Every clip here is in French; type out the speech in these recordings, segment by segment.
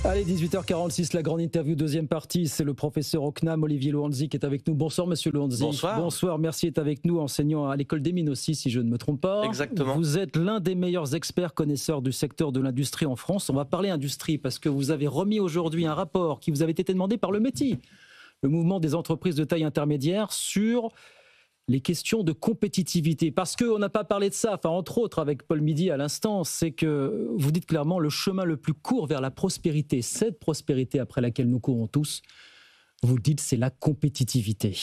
Allez, 18h46, la grande interview, deuxième partie. C'est le professeur au CNAM, Olivier Luanzi, qui est avec nous. Bonsoir, monsieur Luanzi. Bonsoir. Bonsoir, merci d'être avec nous, enseignant à l'école des mines aussi, si je ne me trompe pas. Exactement. Vous êtes l'un des meilleurs experts connaisseurs du secteur de l'industrie en France. On va parler industrie, parce que vous avez remis aujourd'hui un rapport qui vous avait été demandé par le METI, le mouvement des entreprises de taille intermédiaire, sur les questions de compétitivité. Parce qu'on n'a pas parlé de ça, enfin, entre autres avec Paul Midi à l'instant, c'est que vous dites clairement le chemin le plus court vers la prospérité, cette prospérité après laquelle nous courons tous, vous dites c'est la compétitivité.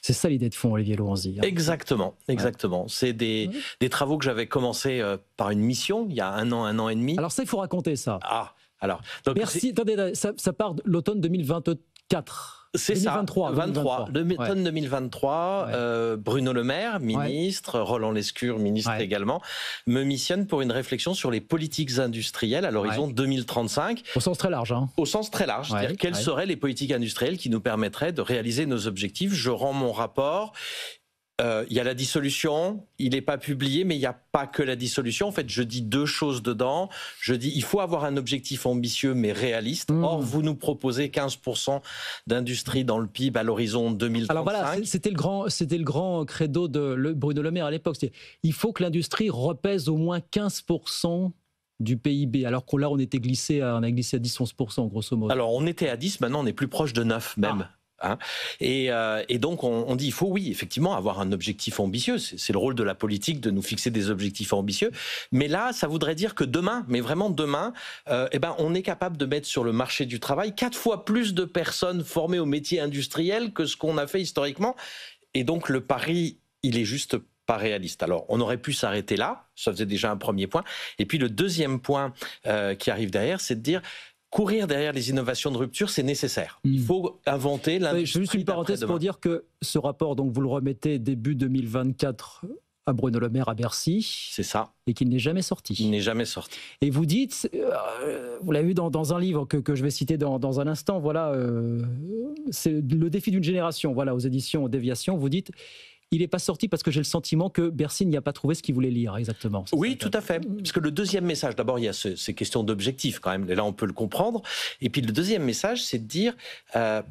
C'est ça l'idée de fond, Olivier Luanzi. Exactement, exactement. Ouais. C'est des travaux que j'avais commencé par une mission il y a un an et demi. Alors ça, il faut raconter ça. Ah, alors. Donc merci, attendez, ça part de l'automne 2024. C'est 2023, ça, l'automne 2023, ouais. Bruno Le Maire, ministre, ouais. Roland Lescure, ministre ouais. également, me missionne pour une réflexion sur les politiques industrielles à l'horizon ouais. 2035. Au sens très large. Au sens très large, ouais. c'est-à-dire quelles ouais. seraient les politiques industrielles qui nous permettraient de réaliser nos objectifs. Je rends mon rapport. Il y a la dissolution, il n'est pas publié, mais il n'y a pas que la dissolution. En fait, je dis deux choses dedans. Je dis il faut avoir un objectif ambitieux mais réaliste. Or, vous nous proposez 15% d'industrie dans le PIB à l'horizon 2035. Alors voilà, c'était le grand credo de Bruno Le Maire à l'époque. Il faut que l'industrie repèse au moins 15% du PIB, alors qu'on là on a glissé à 10-11% grosso modo. Alors on était à 10, maintenant on est plus proche de 9 même. Ah. Hein, et donc on dit il faut oui effectivement avoir un objectif ambitieux, c'est le rôle de la politique de nous fixer des objectifs ambitieux, mais là ça voudrait dire que demain, mais vraiment demain, on est capable de mettre sur le marché du travail 4 fois plus de personnes formées au métier industriel que ce qu'on a fait historiquement, et donc le pari il est juste pas réaliste. Alors on aurait pu s'arrêter là, ça faisait déjà un premier point, et puis le deuxième point qui arrive derrière, c'est de dire courir derrière les innovations de rupture, c'est nécessaire. Il faut inventer l'industrie. Je fais juste une parenthèse pour dire que ce rapport, donc vous le remettez début 2024 à Bruno Le Maire à Bercy. C'est ça. Et qu'il n'est jamais sorti. Il n'est jamais sorti. Et vous dites, vous l'avez vu dans un livre que je vais citer dans un instant, voilà, c'est le défi d'une génération, voilà, aux éditions Déviation, vous dites... Il n'est pas sorti parce que j'ai le sentiment que Bercy n'y a pas trouvé ce qu'il voulait lire, exactement. Oui, tout à fait. Parce que le deuxième message, d'abord, il y a ces questions d'objectifs quand même, et là on peut le comprendre. Et puis le deuxième message, c'est de dire,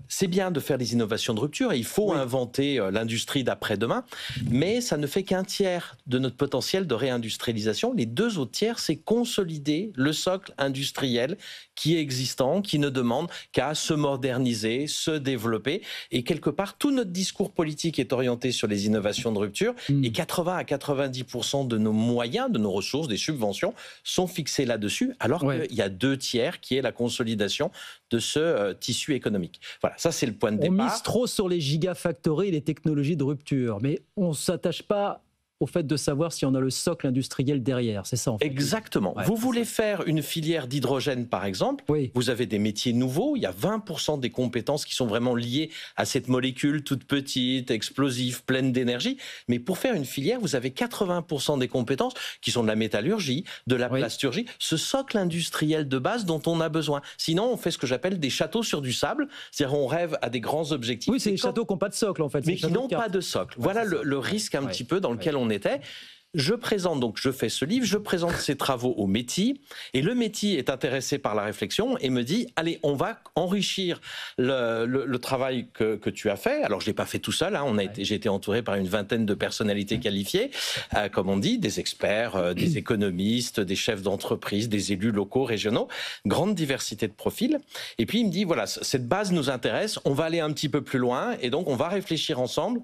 c'est bien de faire des innovations de rupture, et il faut inventer l'industrie d'après-demain, mais ça ne fait qu'un tiers de notre potentiel de réindustrialisation. Les deux autres tiers, c'est consolider le socle industriel qui est existant, qui ne demande qu'à se moderniser, se développer. Et quelque part, tout notre discours politique est orienté sur les innovations de rupture, et 80 à 90% de nos moyens, de nos ressources, des subventions, sont fixés là-dessus, alors qu'il y a deux tiers qui est la consolidation de ce tissu économique. Voilà, ça c'est le point de départ. On mise trop sur les gigafactories et les technologies de rupture, mais on ne s'attache pas au fait de savoir si on a le socle industriel derrière, c'est ça en fait. Exactement. Vous voulez faire une filière d'hydrogène par exemple, vous avez des métiers nouveaux, il y a 20% des compétences qui sont vraiment liées à cette molécule toute petite, explosive, pleine d'énergie, mais pour faire une filière, vous avez 80% des compétences qui sont de la métallurgie, de la plasturgie, ce socle industriel de base dont on a besoin. Sinon, on fait ce que j'appelle des châteaux sur du sable, c'est-à-dire on rêve à des grands objectifs. Oui, c'est des châteaux qui n'ont pas de socle en fait. Mais qui n'ont pas de socle. Voilà le risque un petit peu dans lequel on était. Je présente donc, je fais ce livre, je présente ces travaux au METI, et le METI est intéressé par la réflexion et me dit allez, on va enrichir le travail que tu as fait. Alors je l'ai pas fait tout seul, hein. J'ai été entouré par une vingtaine de personnalités qualifiées, comme on dit, des experts, des économistes, des chefs d'entreprise, des élus locaux, régionaux, grande diversité de profils. Et puis il me dit voilà, cette base nous intéresse, on va aller un petit peu plus loin, et donc on va réfléchir ensemble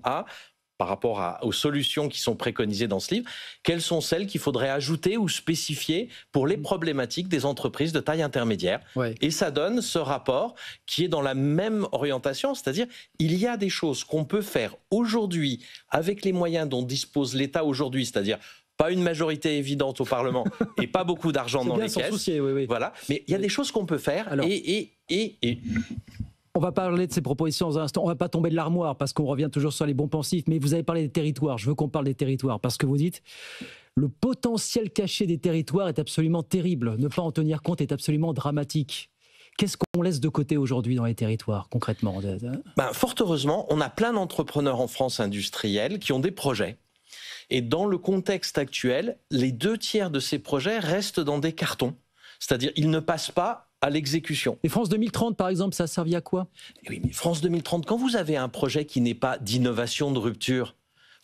par rapport aux solutions qui sont préconisées dans ce livre, quelles sont celles qu'il faudrait ajouter ou spécifier pour les problématiques des entreprises de taille intermédiaire. Et ça donne ce rapport qui est dans la même orientation, c'est-à-dire il y a des choses qu'on peut faire aujourd'hui avec les moyens dont dispose l'État aujourd'hui, c'est-à-dire pas une majorité évidente au Parlement et pas beaucoup d'argent dans les caisses. Soucier, voilà. Mais il y a des choses qu'on peut faire. Alors, on va parler de ces propositions dans un instant. On ne va pas tomber de l'armoire parce qu'on revient toujours sur les bons pensifs. Mais vous avez parlé des territoires. Je veux qu'on parle des territoires parce que vous dites le potentiel caché des territoires est absolument terrible. Ne pas en tenir compte est absolument dramatique. Qu'est-ce qu'on laisse de côté aujourd'hui dans les territoires, concrètement ? Fort heureusement, on a plein d'entrepreneurs en France industriels qui ont des projets. Et dans le contexte actuel, les 2 tiers de ces projets restent dans des cartons. C'est-à-dire, ils ne passent pas à l'exécution. Et France 2030, par exemple, ça a servi à quoi? Oui, mais France 2030, quand vous avez un projet qui n'est pas d'innovation de rupture,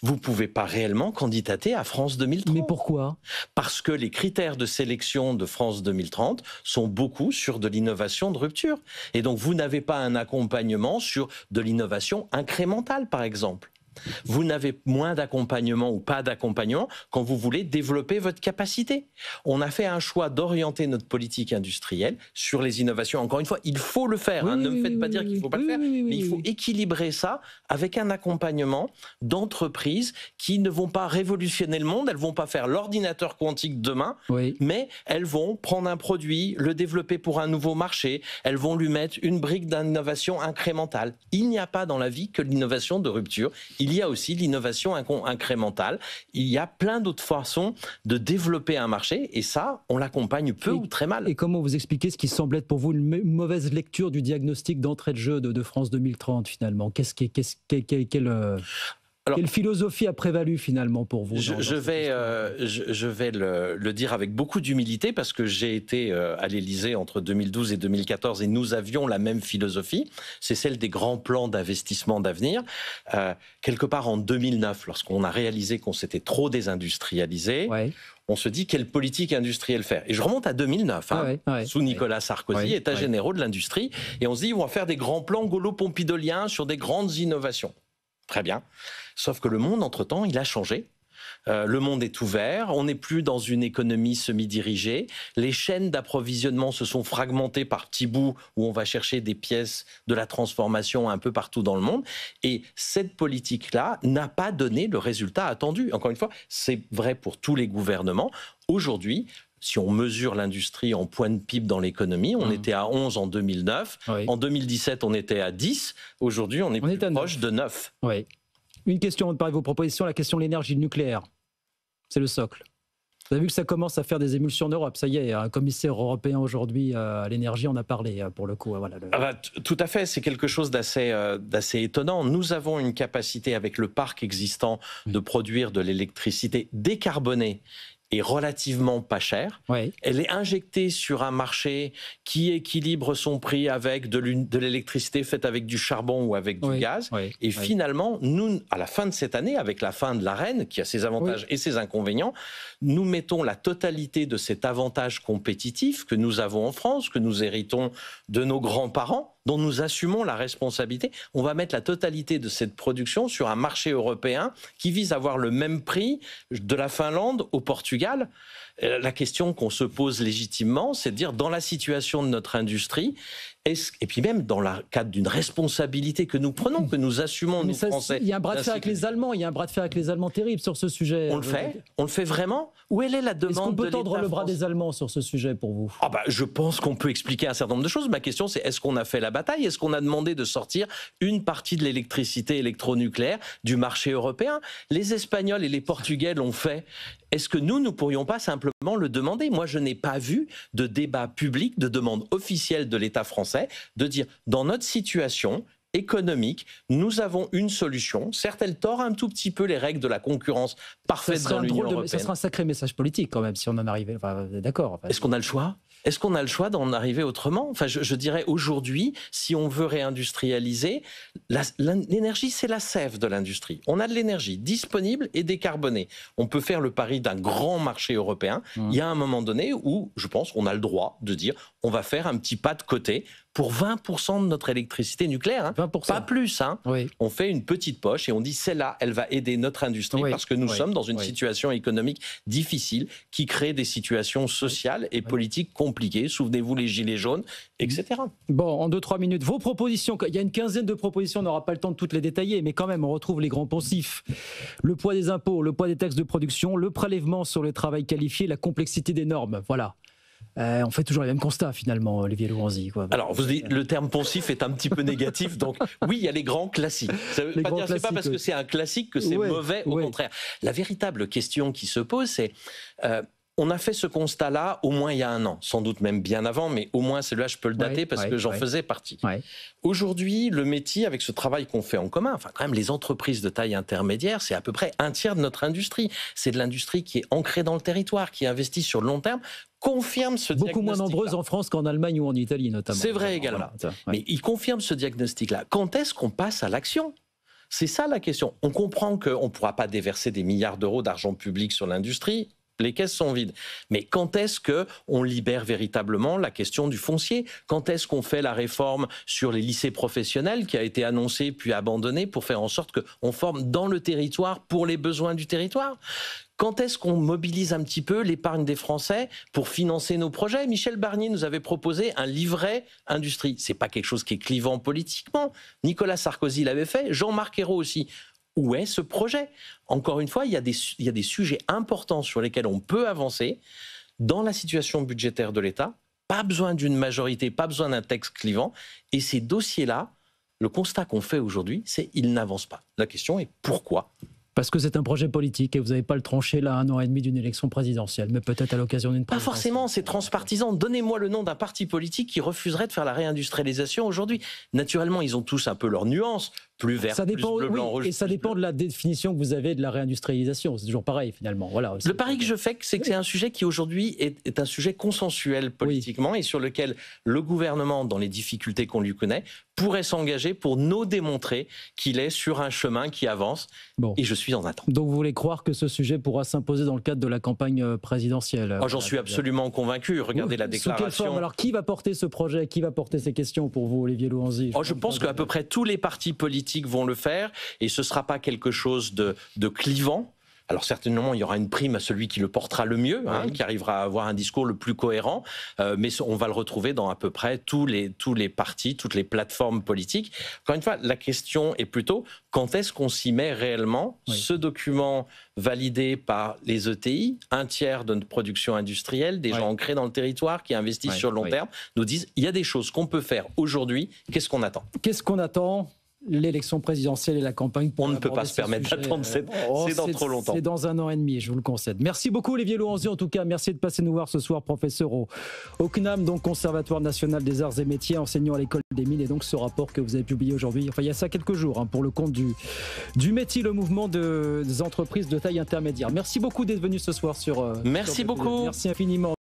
vous ne pouvez pas réellement candidater à France 2030. Mais pourquoi? Parce que les critères de sélection de France 2030 sont beaucoup sur de l'innovation de rupture. Et donc, vous n'avez pas un accompagnement sur de l'innovation incrémentale, par exemple. Vous n'avez moins d'accompagnement ou pas d'accompagnement quand vous voulez développer votre capacité. On a fait un choix d'orienter notre politique industrielle sur les innovations. Encore une fois, il faut le faire. Oui, ne me faites pas dire qu'il ne faut pas le faire. Mais il faut oui. équilibrer ça avec un accompagnement d'entreprises qui ne vont pas révolutionner le monde. Elles ne vont pas faire l'ordinateur quantique demain, mais elles vont prendre un produit, le développer pour un nouveau marché. Elles vont lui mettre une brique d'innovation incrémentale. Il n'y a pas dans la vie que l'innovation de rupture. Il y a aussi l'innovation incrémentale. Il y a plein d'autres façons de développer un marché et ça, on l'accompagne peu ou très mal. Et comment vous expliquez ce qui semble être pour vous une mauvaise lecture du diagnostic d'entrée de jeu de France 2030 finalement? Quelle philosophie a prévalu finalement pour vous? Je vais le dire avec beaucoup d'humilité parce que j'ai été à l'Élysée entre 2012 et 2014 et nous avions la même philosophie. C'est celle des grands plans d'investissement d'avenir. Quelque part en 2009, lorsqu'on a réalisé qu'on s'était trop désindustrialisé, on se dit quelle politique industrielle faire. Et je remonte à 2009, sous Nicolas Sarkozy, État généraux de l'industrie, et on se dit on va faire des grands plans gaulo-pompidoliens sur des grandes innovations. Très bien. Sauf que le monde, entre-temps, il a changé. Le monde est ouvert, on n'est plus dans une économie semi-dirigée, les chaînes d'approvisionnement se sont fragmentées par petits bouts où on va chercher des pièces de la transformation un peu partout dans le monde et cette politique-là n'a pas donné le résultat attendu. Encore une fois, c'est vrai pour tous les gouvernements. Aujourd'hui, si on mesure l'industrie en point de PIB dans l'économie, on était à 11 en 2009, en 2017 on était à 10, aujourd'hui on est plus proche de 9. Oui. Une question avant de parler de vos propositions, la question de l'énergie nucléaire. C'est le socle. Vous avez vu que ça commence à faire des émulsions en Europe. Ça y est, un commissaire européen aujourd'hui à l'énergie en a parlé pour le coup. Voilà, tout à fait, c'est quelque chose d'assez étonnant. Nous avons une capacité avec le parc existant de produire de l'électricité décarbonée est relativement pas chère. Elle est injectée sur un marché qui équilibre son prix avec de l'électricité faite avec du charbon ou avec du gaz. Et finalement, nous, à la fin de cette année, avec la fin de l'Arenh, qui a ses avantages et ses inconvénients, nous mettons la totalité de cet avantage compétitif que nous avons en France, que nous héritons de nos grands-parents, dont nous assumons la responsabilité. On va mettre la totalité de cette production sur un marché européen qui vise à avoir le même prix de la Finlande au Portugal. La question qu'on se pose légitimement, c'est de dire, dans la situation de notre industrie, et puis même dans le cadre d'une responsabilité que nous prenons, que nous assumons, nous Français. Il y a un bras de fer avec les Allemands, il y a un bras de fer avec les Allemands terrible sur ce sujet. On le fait vraiment. Où est la demande de l'État? Est-ce qu'on peut tendre le bras des Allemands sur ce sujet pour vous? Je pense qu'on peut expliquer un certain nombre de choses. Ma question, c'est est-ce qu'on a fait la bataille? Est-ce qu'on a demandé de sortir une partie de l'électricité électronucléaire du marché européen? Les Espagnols et les Portugais l'ont fait. Est-ce que nous ne pourrions pas simplement le demander? Moi, je n'ai pas vu de débat public, de demande officielle de l'État français de dire, dans notre situation économique, nous avons une solution. Certes, elle tord un tout petit peu les règles de la concurrence parfaite dans l'Union européenne. Ça sera un sacré message politique quand même, si on en arrivait. D'accord. Est-ce qu'on a le choix? Est-ce qu'on a le choix d'en arriver autrement? Je dirais aujourd'hui, si on veut réindustrialiser, l'énergie, c'est la sève de l'industrie. On a de l'énergie disponible et décarbonée. On peut faire le pari d'un grand marché européen. Il y a un moment donné où, je pense, on a le droit de dire on va faire un petit pas de côté pour 20% de notre électricité nucléaire. 20%. Pas plus. On fait une petite poche et on dit celle-là, elle va aider notre industrie parce que nous sommes dans une situation économique difficile qui crée des situations sociales et politiques compliquées. Souvenez-vous les gilets jaunes, etc. Bon, en 2-3 minutes, vos propositions, il y a une quinzaine de propositions, on n'aura pas le temps de toutes les détailler, mais quand même, on retrouve les grands poncifs. Le poids des impôts, le poids des taxes de production, le prélèvement sur le travail qualifié, la complexité des normes. Voilà. On fait toujours les mêmes constats finalement, Olivier Lourenzi. Alors, vous dites, le terme poncif est un petit peu négatif, donc oui, il y a les grands classiques. Ça veut pas dire c'est pas parce que c'est un classique que c'est mauvais, au contraire. La véritable question qui se pose, c'est on a fait ce constat-là au moins il y a un an, sans doute même bien avant, mais au moins celui-là je peux le dater parce que j'en faisais partie. Aujourd'hui, le métier, avec ce travail qu'on fait en commun, enfin quand même les entreprises de taille intermédiaire, c'est à peu près un tiers de notre industrie. C'est de l'industrie qui est ancrée dans le territoire, qui investit sur le long terme. confirme ce diagnostic. Beaucoup moins nombreuses en France qu'en Allemagne ou en Italie notamment. C'est vrai également. Voilà. Mais il confirme ce diagnostic-là. Quand est-ce qu'on passe à l'action ? C'est ça la question. On comprend qu'on ne pourra pas déverser des milliards d'euros d'argent public sur l'industrie. Les caisses sont vides. Mais quand est-ce qu'on libère véritablement la question du foncier ? Quand est-ce qu'on fait la réforme sur les lycées professionnels qui a été annoncée puis abandonnée pour faire en sorte qu'on forme dans le territoire pour les besoins du territoire ? Quand est-ce qu'on mobilise un petit peu l'épargne des Français pour financer nos projets ? Michel Barnier nous avait proposé un livret industrie. C'est pas quelque chose qui est clivant politiquement. Nicolas Sarkozy l'avait fait, Jean-Marc Ayrault aussi. Où est ce projet ? Encore une fois, il y a des sujets importants sur lesquels on peut avancer dans la situation budgétaire de l'État. Pas besoin d'une majorité, pas besoin d'un texte clivant. Et ces dossiers-là, le constat qu'on fait aujourd'hui, c'est qu'ils n'avancent pas. La question est pourquoi ? Parce que c'est un projet politique et vous n'avez pas le tranché là à 1 an et demi d'une élection présidentielle, mais peut-être à l'occasion d'une présidentielle. Pas forcément, c'est transpartisan. Donnez-moi le nom d'un parti politique qui refuserait de faire la réindustrialisation aujourd'hui. Naturellement, ils ont tous un peu leurs nuances, plus vert, plus bleu, blanc, rouge. Et ça dépend de la définition que vous avez de la réindustrialisation. C'est toujours pareil finalement. Voilà, le pari que je fais, c'est que c'est un sujet qui aujourd'hui est un sujet consensuel politiquement et sur lequel le gouvernement, dans les difficultés qu'on lui connaît, pourrait s'engager pour nous démontrer qu'il est sur un chemin qui avance. Bon. Et je suis en attente. Donc vous voulez croire que ce sujet pourra s'imposer dans le cadre de la campagne présidentielle ? J'en suis absolument convaincu. Regardez la déclaration. Sous quelle forme ? Alors qui va porter ce projet ? Qui va porter ces questions pour vous, Olivier Louanzy ? Je pense qu'à peu près tous les partis politiques vont le faire et ce ne sera pas quelque chose de clivant. Alors certainement, il y aura une prime à celui qui le portera le mieux, qui arrivera à avoir un discours le plus cohérent, mais on va le retrouver dans à peu près tous les partis, toutes les plateformes politiques. Encore une fois, la question est plutôt quand est-ce qu'on s'y met réellement ? Ce document validé par les ETI, un tiers de notre production industrielle, des gens ancrés dans le territoire qui investissent sur le long terme, nous disent il y a des choses qu'on peut faire aujourd'hui, qu'est-ce qu'on attend ? Qu'est-ce qu'on attend ? L'élection présidentielle et la campagne. On ne peut pas se permettre d'attendre, c'est dans trop longtemps. C'est dans 1 an et demi, je vous le concède. Merci beaucoup Olivier Louanzy, en tout cas, merci de passer nous voir ce soir, professeur au CNAM, donc Conservatoire National des Arts et Métiers, enseignant à l'école des mines, et donc ce rapport que vous avez publié aujourd'hui, enfin il y a ça quelques jours, pour le compte du METI, le mouvement des entreprises de taille intermédiaire. Merci beaucoup d'être venu ce soir sur... Merci beaucoup. Merci infiniment.